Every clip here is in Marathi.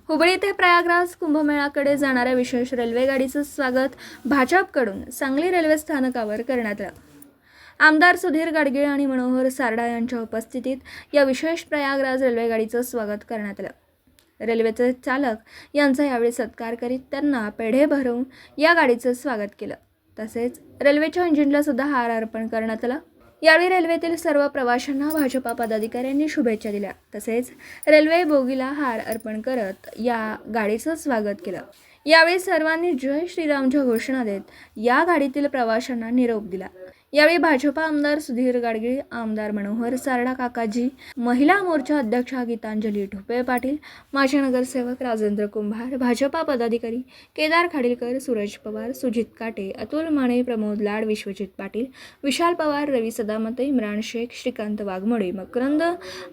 हुबळी ते प्रयागराज कुंभमेळ्याकडे जाणाऱ्या विशेष रेल्वे गाडीचं स्वागत भाजपकडून सांगली रेल्वे स्थानकावर करण्यात आलं। आमदार सुधीर गाडगीळ आणि मनोहर सारडा यांच्या उपस्थितीत या विशेष प्रयागराज रेल्वे गाडीचं स्वागत करण्यात आलं। रेल्वेचे चालक यांचा यावेळी सत्कार करीत त्यांना पेढे भरवून या गाडीचं स्वागत केलं। तसेच रेल्वेच्या इंजिनला सुद्धा हार अर्पण करण्यात आला। यावेळी रेल्वेतील सर्व प्रवाशांना भाजपा पदाधिकाऱ्यांनी शुभेच्छा दिल्या। तसेच रेल्वे बोगीला हार अर्पण करत या गाडीचं स्वागत केलं। यावेळी सर्वांनी जय श्रीरामच्या घोषणा देत या गाडीतील प्रवाशांना निरोप दिला। यावेळी भाजपा आमदार सुधीर गाडगीळ, आमदार मनोहर सारडा काकाजी, महिला मोर्चा अध्यक्षा गीतांजली ढोपे पाटील, माजी नगरसेवक राजेंद्र कुंभार, भाजपा पदाधिकारी केदार खाडीलकर, सूरज पवार, सुजित काटे, अतुल माने, प्रमोद लाड, विश्वजित पाटील, विशाल पवार, रवी सदामते, इम्रान शेख, श्रीकांत वाघमोडे, मकरंद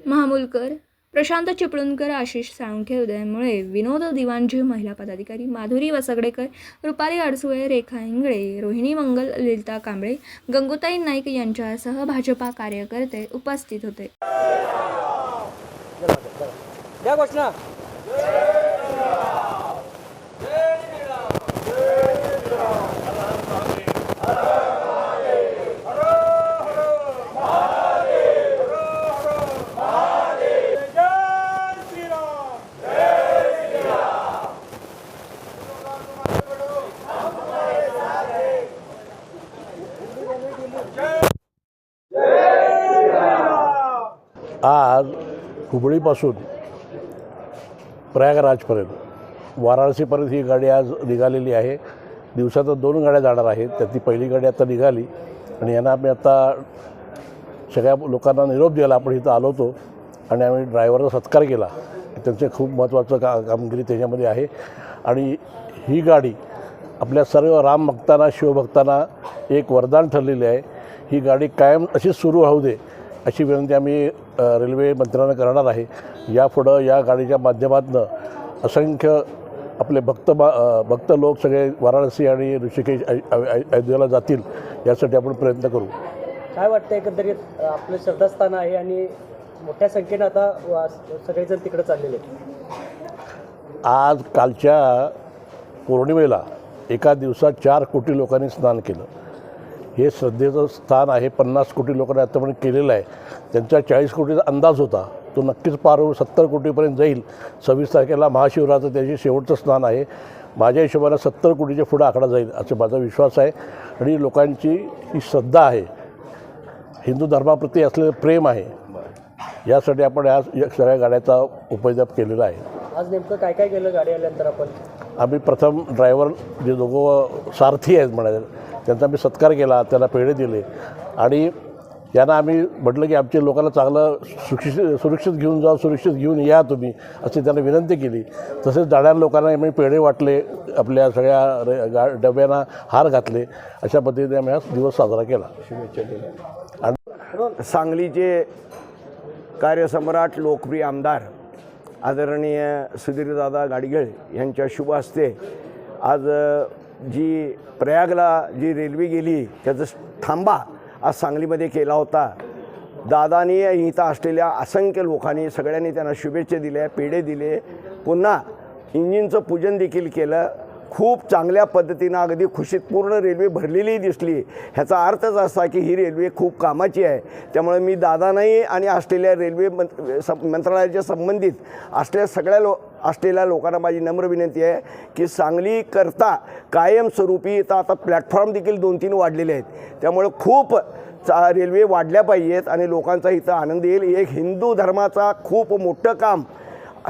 महामुलकर, प्रशांत चिपळूणकर, आशिष साळुंखे, उदय मुळे, विनोद दिवाणजी, महिला पदाधिकारी माधुरी वसगडेकर, रुपाली अडसुळे, रेखा इंगळे, रोहिणी मंगल, ललिता कांबळे, गंगूताई नाईक यांच्यासह भाजपा कार्यकर्ते उपस्थित होते। आज हुबळीपासून प्रयागराजपर्यंत वाराणसीपर्यंत ही गाडी आज निघालेली आहे। दिवसातून 2 गाड्या जाणार आहेत। त्यातली पहिली गाडी आता निघाली आणि यांना आम्ही आता सगळ्या लोकांना निरोप द्यायला आपण इथं आलो होतो आणि आम्ही ड्रायव्हरचा सत्कार केला। त्यांचे खूप महत्त्वाचं कामगिरी त्याच्यामध्ये आहे आणि ही गाडी आपल्या सर्व रामभक्तांना, शिवभक्तांना एक वरदान ठरलेली आहे। ही गाडी कायम अशीच सुरू राहू दे अशी विनंती आम्ही रेल्वे मंत्र्यांना करणार आहे। यापुढं या गाडीच्या माध्यमातून असंख्य आपले भक्त लोक सगळे वाराणसी आणि ऋषिकेश अयोध्येला जातील यासाठी आपण प्रयत्न करू। काय वाटतं एकंदरीत आपलं श्रद्धास्थान आहे आणि मोठ्या संख्येनं आता सगळेजण तिकडे चाललेले आहेत। आज कालच्या पौर्णिमेला एका दिवसात 4 कोटी लोकांनी स्नान केलं। हे श्रद्धेचं स्थान आहे। 50 कोटी लोकांनी आतापर्यंत केलेलं आहे। त्यांचा 40 कोटीचा अंदाज होता, तो नक्कीच पार होऊन 70 कोटीपर्यंत जाईल। 26 तारखेला महाशिवरात्र त्याचे शेवटचं स्नान आहे। माझ्या हिशोबाने 70 कोटीच्या पुढे आकडा जाईल असा माझा विश्वास आहे आणि लोकांची ही श्रद्धा आहे, हिंदू धर्माप्रती असलेलं प्रेम आहे। यासाठी आपण या सगळ्या गाड्याचा उपयोग केलेला आहे। आज नेमकं काय काय केलं गाडी आल्यानंतर? आम्ही प्रथम ड्रायव्हर जे दोघं सारथी आहेत म्हणाले त्यांचा आम्ही सत्कार केला, त्याला पेढे दिले आणि यांना आम्ही म्हटलं की आमच्या लोकांना चांगलं सुरक्षित घेऊन जा, सुरक्षित घेऊन या तुम्ही अशी त्यांना विनंती केली। तसेच जाणाऱ्या लोकांना आम्ही पेढे वाटले, आपल्या सगळ्या डब्यांना हार घातले। अशा पद्धतीने आम्ही हा दिवस साजरा केला। शुभेच्छा दिल्या। आणि सांगलीचे कार्यसम्राट, लोकप्रिय आमदार आदरणीय सुधीरदादा गाडगीळ यांच्या शुभ हस्ते आज जी प्रयागला जी रेल्वे गेली त्याचा थांबा आज सांगलीमध्ये केला होता। दादानी इथं असलेल्या असंख्य लोकांनी सगळ्यांनी त्यांना शुभेच्छा दिल्या, पेढे दिले, पुन्हा इंजिनचं पूजन देखील केलं। खूप चांगल्या पद्धतीनं अगदी खुशीत पूर्ण रेल्वे भरलेली दिसली। ह्याचा अर्थच असा की ही रेल्वे खूप कामाची आहे। त्यामुळे मी दादांनाही आणि असलेल्या रेल्वे मंत्रालयाच्या संबंधित असलेल्या लोकांना माझी नम्र विनंती आहे की सांगलीकरता कायमस्वरूपी इथं आता प्लॅटफॉर्म देखील 2-3 वाढलेले आहेत। त्यामुळे खूप रेल्वे वाढल्या पाहिजेत आणि लोकांचा इथं आनंद येईल। एक हिंदू धर्माचा खूप मोठं काम,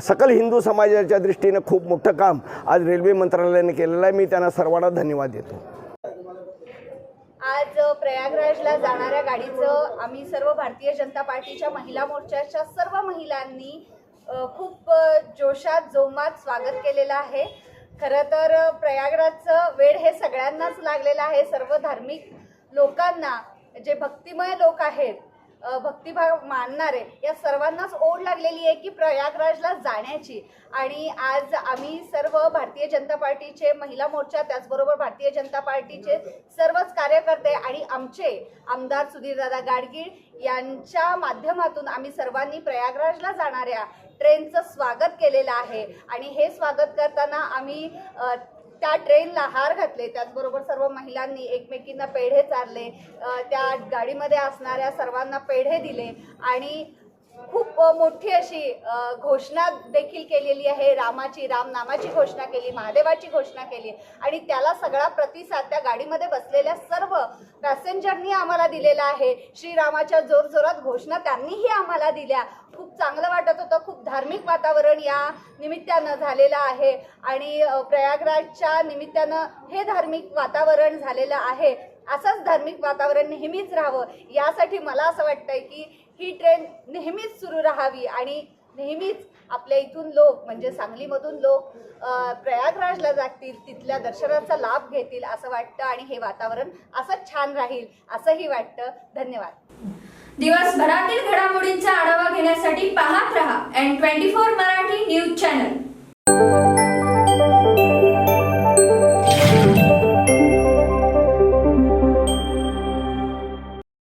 सकल हिंदू समाजाच्या दृष्टीने खूप मोठं काम आज रेल्वे मंत्रालयाने केलेलं आहे। मी त्यांना सर्वांना धन्यवाद देतो। आज प्रयागराजला जाणाऱ्या गाडीचं आम्ही सर्व भारतीय जनता पार्टीच्या महिला मोर्चाच्या सर्व महिलांनी खूप जोशात जोमात स्वागत केलेलं आहे। खरं तर प्रयागराजचं वेळ हे सगळ्यांनाच लागलेलं आहे। सर्व धार्मिक लोकांना, जे भक्तिमय लोक आहेत भक्तिभाव मानणारे या सर्वांनाच ओढ लागलेली आहे की प्रयागराजला जाण्याची. आणि आज आम्ही सर्व भारतीय जनता पार्टीचे महिला मोर्चा, त्याचबरोबर भारतीय जनता पार्टीचे सर्वच कार्यकर्ते आणि आमचे आमदार सुधीरदादा गाडगीळ यांच्या माध्यमातून आम्ही सर्वांनी प्रयागराजला जाणाऱ्या ट्रेनचं स्वागत केलेलं आहे. आणि हे स्वागत करताना आम्ही त्या ट्रेनला हार घातले, त्याचबरोबर सर्व महिलांनी एकमेकींना पेढे चारले, त्या गाडीमध्ये असणाऱ्या सर्वांना पेढे दिले आणि खूप मोठी अशी घोषणा देखील केलेली आहे. राम नामाची घोषणा केली, महादेवाची घोषणा केली आणि त्याला सगळा प्रतिसाद त्या गाडीमध्ये बसलेल्या सर्व पॅसेंजरनी आम्हाला दिलेला आहे. श्रीरामाच्या जोरजोरात घोषणा त्यांनीही आम्हाला दिल्या. खूप चांगलं वाटत होतं. खूप धार्मिक वातावरण या निमित्तानं झालेलं आहे आणि प्रयागराजच्या निमित्तानं हे धार्मिक वातावरण झालेलं आहे. असंच धार्मिक वातावरण नेहमीच राहावं यासाठी मला असं वाटतंय की ही ट्रेन नेहमीच सुरू राहावी आणि नेहमीच आपल्या इथून लोक म्हणजे सांगलीमधून लोक प्रयागराजला जातील, तिथल्या दर्शनाचा लाभ घेतील असं वाटतं आणि हे वातावरण असंच छान राहील असंही वाटतं. धन्यवाद. दिवसभरातील घडामोडींचा आढावा घेण्यासाठी पाहत रहा N24 मराठी न्यूज चॅनल.